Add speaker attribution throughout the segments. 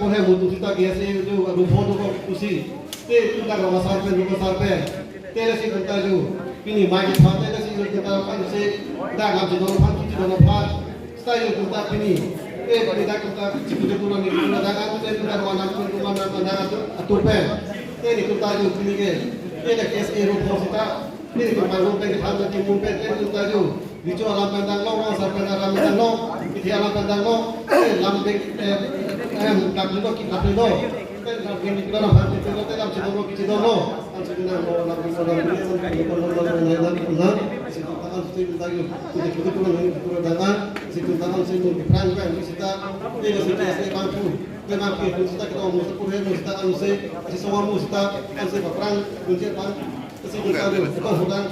Speaker 1: Kau hai mutu kita KSA itu rupo tu kau kusi. Te kita kalau sampai rupo sampai. Te lagi kita tu. Ini mai kita lagi kita kan se. Dah ngam jadi orang kita orang apa. Style kita ini. Kita cikgu tu orang ini. Dah ngam kita orang tu atur pen. Te ni kita tu ini ke. Te dah KSA rupo kita. Te kita rupo kita ada di pen. Te kita tu. Dicu alam pandang lo, orang sampai alam pandang lo. Kita alam pandang lo. Lambek kapilo kita kapilo. Ini kita orang hati kita dalam cedolo kita dolo. Anjingnya lo lambek lo situ tangan situ lagi. Kita turun lagi turun tangan. Situ tangan situ diperang kan. Kita ini situ saya mampu. Kita mampu kita kita mau sepuluh kita anu saya. Semua mu kita anu saya perang kunci pan. Situ kita kita sudah.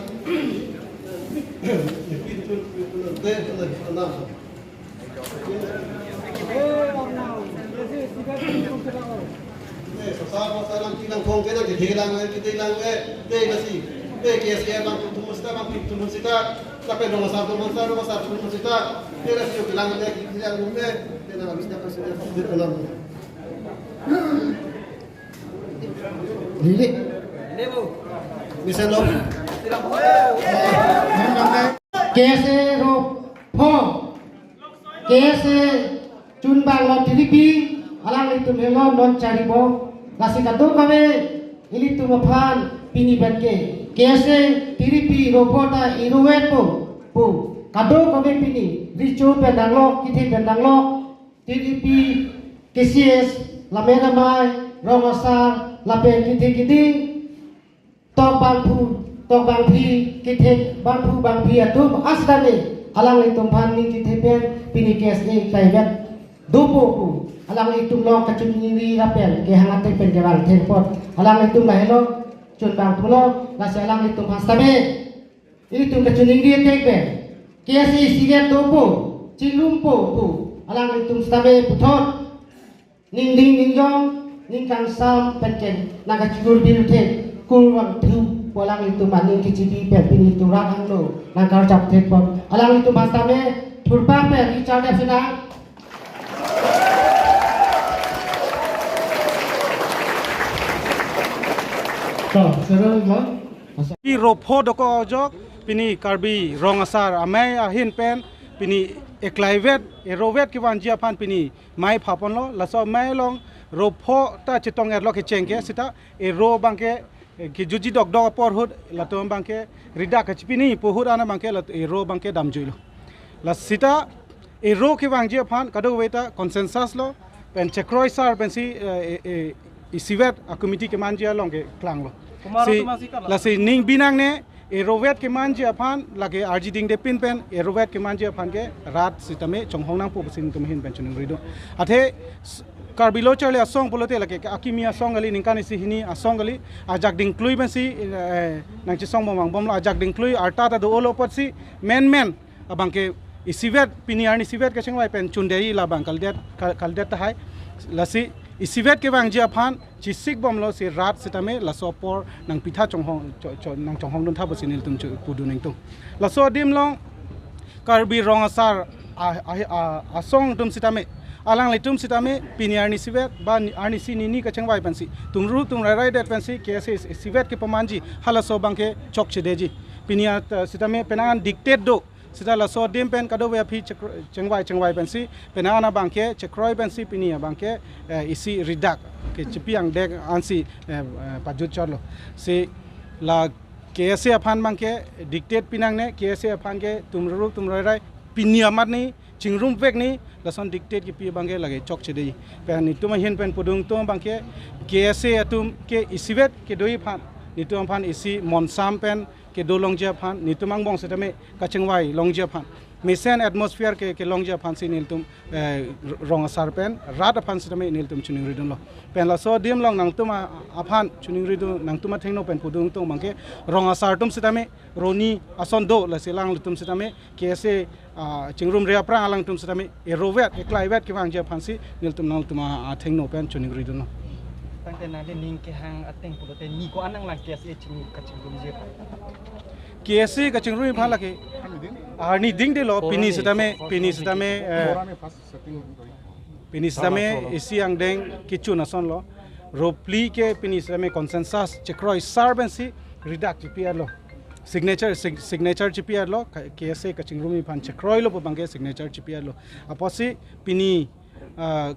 Speaker 1: Salam kilang kong kena dihilang kita hilang nasi KSA bang tumusita bang tumusita tapi nomor satu tumusita nasi yo hilang kita hilang kena habis dapat sudah dalam ini bu bisa lo
Speaker 2: KSA rop po KSA chunbang lo tilipi alang itu melo non cari bo nasi kado kame ini tu mapan pini benke KSA tilipi robota iruet po kado kame pini rico pendang lo kiti pendang lo tilipi KCS lamena mai romasar lapen kiti tok bang phi kithe bang phi atum asdane alang itum phan ni kithe pen pini KSA kaibat dupo alang itum lo kacun ni rapel ke hangate pen ke bang thepot alang itum la hello chun bang tulo la alang itum hastabe itum kacun ni tek pen KSA siget dupo cilumpo alang itum stabe puthot ning ningjong ning kang sam penken naga chur bil the kulwang thu polang itu maning kicipi pepini itu rahang lo nangkar cap tepon alang itu mastame turpa per icara senang
Speaker 3: Pi ropo doko ojok pini karbi rong asar amai ahin pen pini eklaivet erovet kiwan jiapan pini mai phapon lo laso mai long ropo ta chitong erlo ke chengke sita ero bangke ki juji dok por hud latom bangke rida ka chipini pohud ana bangke lat ero bangke damjuilo la sita ero ki wangje phan kado weta consensus lo pen chekroi sar pen si isivet a committee ke manja longe klang lo si la si ning binang ne erovet ke manja phan lage rg ding de pin pen erovet ke manja phan ke rat sitame chonghong nang pu sin tum hin pen chuning rido athe Karbilo chale asong polote lake akimia song ali ningkani si hini asong ali ajak ding klui ben si nang chi song bomang bomlo ajak ding klui arta ta do olo pot si men abangke isivet piniarni sivet ka chengwai pen chundei la bang kaldet ta hai lasi isivet ke bang ji aphan chi sik bomlo si rat sitame la sopor nang pitha chonghong nang chonghong don tha bosinil tum pudu ning tum la so dim long karbi rong asar asong tum sitame alang letum sitame piniarni sivet ba arni sinini ka chengwai pansi tungru rai det pansi KSA sivet ke pamanji hala so bangke chok chedeji pinia sitame penangan dictate do sita la so dim pen kado we phi chengwai pansi penana bangke chekroi pansi pinia bangke isi ridak ke chipiang dek ansi pajut chorlo si la KSA aphan bangke dictate pinang ne KSA aphan ke tungru rai pinia mat ni chingrum vek ni lason dictate ki pi bangke lage chok chede pen ni tuma hin pen pudung to bangke KSA atum ke isivet ke doi phan ni tum phan isi monsam pen ke do longja phan ni tumang bong setame kachengwai longja phan misen atmosphere ke longja phan si nil tum rong asar pen rat phan setame nil tum chuning ridon lo pen la so dim long nang tuma aphan chuning ridu nang tuma thengno pen pudung to bangke rong asar tum setame roni ason do la selang tum setame KSA chingrum rea prang alang tum setame erovet eklaivet ki wang je phansi nil tum nang tuma thengno pen chuning ridon lo
Speaker 4: tangte na de ning ke hang ateng pulote ni ko anang lang KSA ching kachingrum je
Speaker 3: KSA kachingrum phala ke arni ding de lo pini setame Pini same isi ang deng kichu nason lo. Ropli ke pini same consensus chekroi sarbensi redact GPR lo. Signature GPR lo KSA kachingrumi pan chekroi lo bangke signature GPR lo. Aposi pini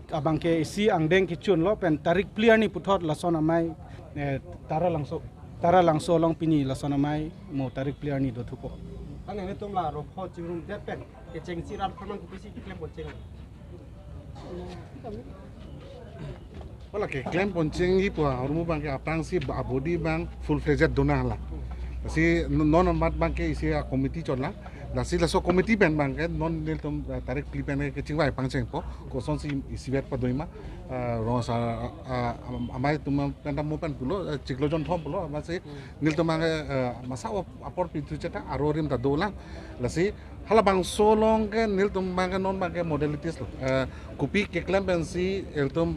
Speaker 3: abangke isi ang deng kichun lo pen tarik clear ni puthot lason amai tara langso long pini lason amai mo tarik clear ni do thupo.
Speaker 4: Ang ini tuh lah roh cingrum dia pen keceng sirat pernah kupisi klaim bonceng.
Speaker 5: Wala ke claim poncing ipo hormu bang ke apang si abodi bang full fledged dona la. Si non mat bang ke isi committee chon la. La si la so committee ben bang ke non del tom tarik klipen ke chingwai pangcheng po ko son si isi vet pa doima ro sa amai tum penda mo pen pulo chiklo jon thom pulo ma si nil tom bang masa apor pitu cheta arorim ta dola la si hala bang solong ke nil tom bang non bang ke modalities lo kupi ke claim ben si el tom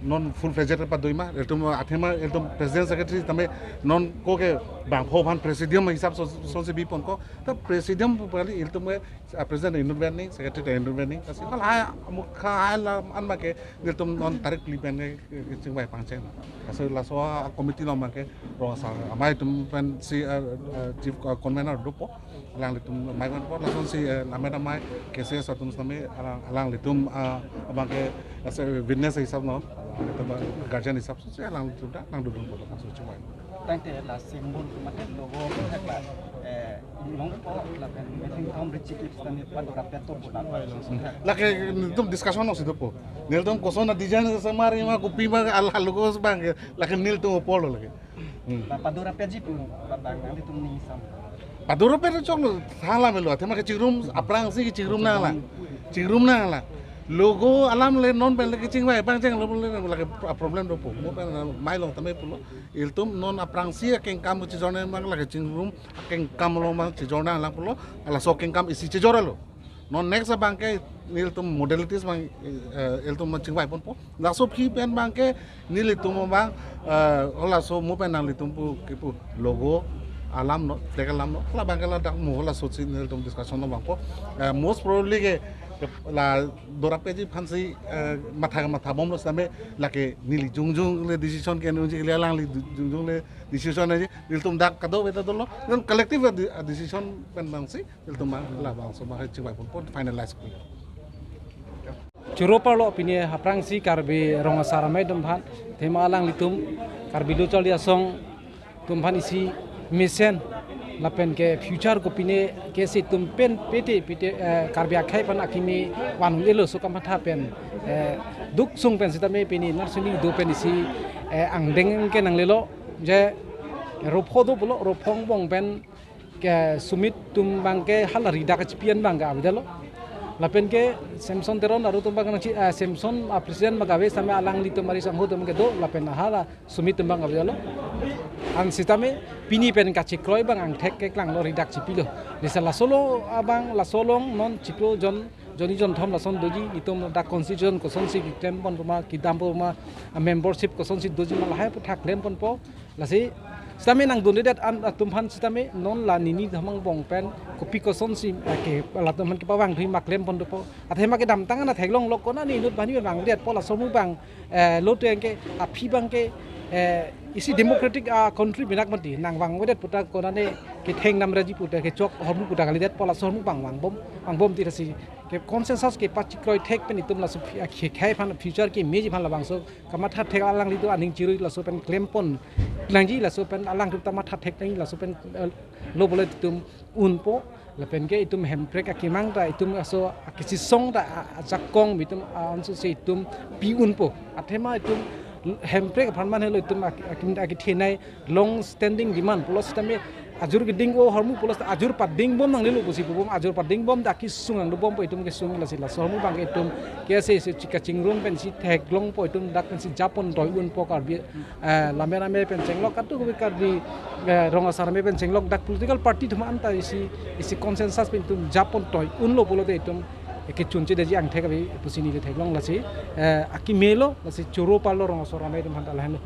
Speaker 5: non full fledged pa doima el tom athema el tom president secretary tame non ko ke bang phoban presidium hisab son se bipon ko ta presidium pali el tom president intervening secretary intervening kasi hala mukha hala an ma ke el tom non tarik klipen ke chingwai pangcheng kasi la so committee no ma ke ro sa amai tum pen si chief convener dopo alang litum mai kan po la son si ameda mai ke se sa tum same alang litum abang ke witness hisab no guardian hisab so alang litum da nang dudung po so chingwai
Speaker 4: Tangte lah simbol kemarin logo lah long po lah pen meeting tom recikip stani pada rapat to bulan.
Speaker 5: La que tum discussion no sido po nil tum kosona dijan sa mari ma kupi ba al halugos bang la que nil tum polo la que
Speaker 4: Lah pada rapat jipu lah bang nanti tum ning sam.
Speaker 5: paduro pero chong hala melo tema ke chigrum aprang si chigrum na la logo alam le non ben le ching vai bang cheng la que problem do po mo ben mai long tamai pulo il tum non aprang si ken kam chi jone mang la ke chigrum ken kam lo mang chi jona la pulo ala so ken kam isi chi jora lo non next bang ke nil tum modalities bang il tum ching vai pon po la so phi pen bang ke nil tum bang ola so mo ben nang li tum pu ke pu logo alam no flag alam no la bangala dak mo la so sin tum discussion no bangko most probably ke la dora peji phansi matha bom lo same la ke nili jungjung le decision ke nunji le lang li jungjung le decision ne nil tum dak kado beta dolo non collective decision pen bangsi nil tum la bang so ma chi bai pon finalize ko
Speaker 6: Churo parlo opini haprang si karbi ronga saramai domphan tema alang litum karbi lo chali asong domphan isi mission lapen ke future ko pine ke si tum pen pete karbi akhai pan akimi wan elo so kamatha pen duk sung pen sitame pini narsuni do pen isi angdeng ke nang lelo je rophodo bolo rophong bong pen ke sumit tum bangke halari dak chipian bangga abidalo lapen ke Samson teron aru tumbang nang Samson presiden magawe same alang li tumari sangho tum ke do lapen hala sumit tumbang abidalo ang sitame pini pen ka chikroi bang ang thek ke klang lo ridak chipilo disa la solo abang la solong non chiplo joni jon thom la son doji itom da constitution ko son si tem pon ma kidam po ma membership ko son si doji ma la hai thak lem pon po la si sitame nang donidat an tumphan sitame non la nini thamang bong pen kopi ko son si ke la tumphan ke pawang thui mak lem pon do po athema ke dam tangan na theklong lok ko na ni nut bani bang riat po la somu bang lo teng ke aphi bang ke isi democratic country binak mati nang wang wedet puta konane ke theng nam raji puta ke chok hormu puta kalidat pola sormu bang bom ti rasi ke consensus ke pachikroi thek pen itum la so ke khai phan future ke meji phan la bang so kamatha thek alang li to aning chirui la so pen claim pon langji la so pen alang tu tamatha thek tang la so pen lo bole tum un po la pen ke itum hemprek akimang ta itum so akisi song ta jakong bitum ansu se itum pi un po athema itum hemprek phanman helo itum akithenai long standing demand plus tame ajur geding o hormu plus ajur pading bom nang lelu pusi bom ajur pading bom daki sungang do bom po itum ke sung la sila sormu bang itum ke se chika chingrum pen si thek long po itum dak pen si japon toy un po kar bi lamera me pen chenglok katu ko kar di ronga sarame pen chenglok dak political party thuma anta isi consensus pen itum japon toy un lo polo de itum ke chunche deji ang thek abi pusini le theklong la si aki melo la si churo palo ronga sarame dum hanta lahan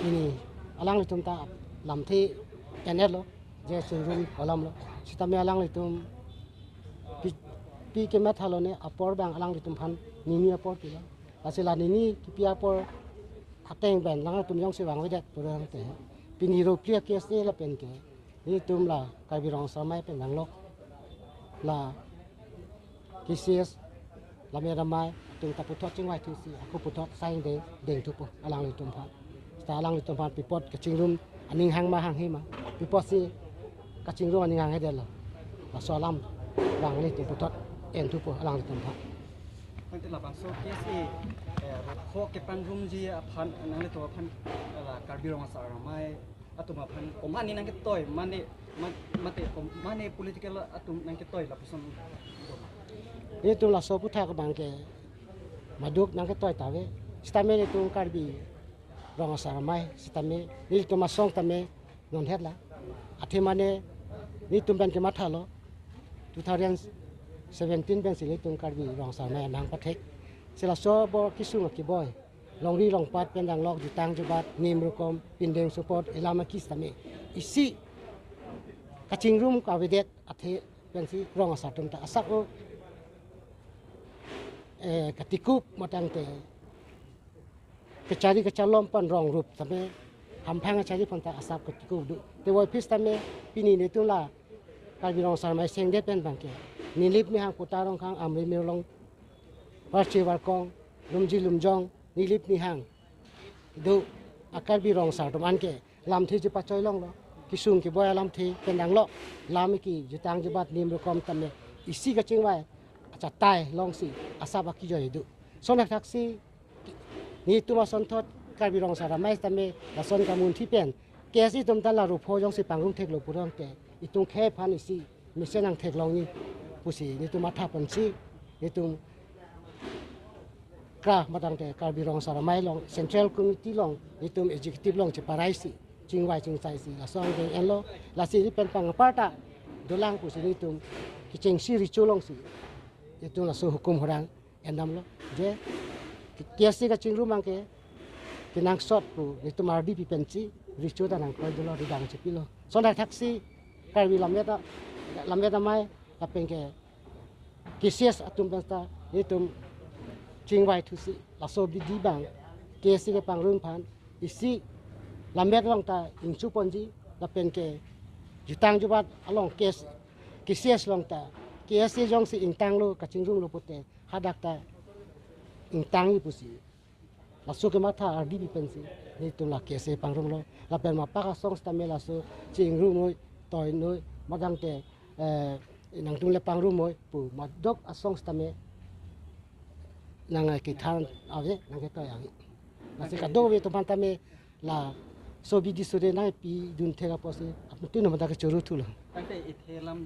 Speaker 2: ini alang litum ta lamthi kenelo je sungrum kolam lo sitame alang litum pi ke mat halo ne apor bang alang litum phan nini apor ti la asila nini ki pi apor ateng ben lang tum yong se wang wedet purang te pini ro clear case ne la pen ke ni tum la Karbi Rong Samai pen bang lok la kisies la me ramai tum ta putot chingwai tu si aku putot sai de deng tu po alang litum phan sta alang litum phan pipot ke chingrum aning hang ma hang hi ma pipot si ka chingrum aning hang he de la solam bang ni tum putot en tu po alang litum phan
Speaker 4: Nanti lah bang so KSA rokok ke pangrum ji aphan nang le to aphan la Karbi Rong Asar ramai atum aphan oman ni nang ke toy mane mane political atum nang ke toy la puson
Speaker 2: ni tum la so putha ka bang ke maduk nang ke toy tawe stame ni tum Karbi Rong Asar ramai stame ni tum masong tame non het la athe mane ni tum ban ke mathalo 2017 ben sili tung Karbi Rong Asar mai nang pathek sila so bo kisung ki boy long ri long pat pen dang lok di tang jubat nim rukom pindeng support elama kistame isi kaching room ka vedet athe ben si Rong Asar tum ta asak o katikup matang te kecari kecalom pan rong rup tame hampang cari pon ta asap katikup du te woi pis tame pini ni tu la Karbi Rong Asar mai seng de pen bangke nilip ni hang putarong kang amri mirlong parchi warkong lumji lumjong nilip ni hang do Karbi Rong Asar tum anke lam thi ji pa choi long lo kisung ki boy lam thi pendang lo lam ki jutang jibat nim rokom tamme isi ka chingwai acha tai long si asaba ki joi du sonak taksi ni tuma son thot Karbi Rong Asar mai tamme la son kamun thi pen kesi tum ta la ru pho jong si pangrum thek lo purang te itung khe phan isi misenang thek long ni pusi ni tu matha pansi ni tu kra matang te Karbi Rong Asar mai long central committee long ni tu executive long che parai si chingwai ching sai si la song de en lo la si pen pang parta dolang pusi ni tu ki cheng si ri chu long si ni tu la so hukum horang endam lo je kiasi ka chingru mang ke kinang shot pu ni tu mardi pi penchi ri chu da nang koi dolo ri dang che pilo so na taxi Karbi lameta mai kapengke kisias atum basta itum chingwai thusi laso bidi bang kesi ke pangrung phan isi lamet long ta ingchu ponji kapengke jutang jubat along kes kisias long ta kesi jong si intang lo kachingrung lo pote hadak ta intang ni pusi laso ke matha ardi bi pensi itum la kesi pangrung lo la pen ma pa ka song sta me laso chingrung noi toy noi madang te nang tung le pangru moi pu madok asong stame nang ki than ave nang ke toy ave nasi ka do we to pantame la so bi di sore na pi dun thera pose apun tu no mata ke choru thul
Speaker 4: tante ithelam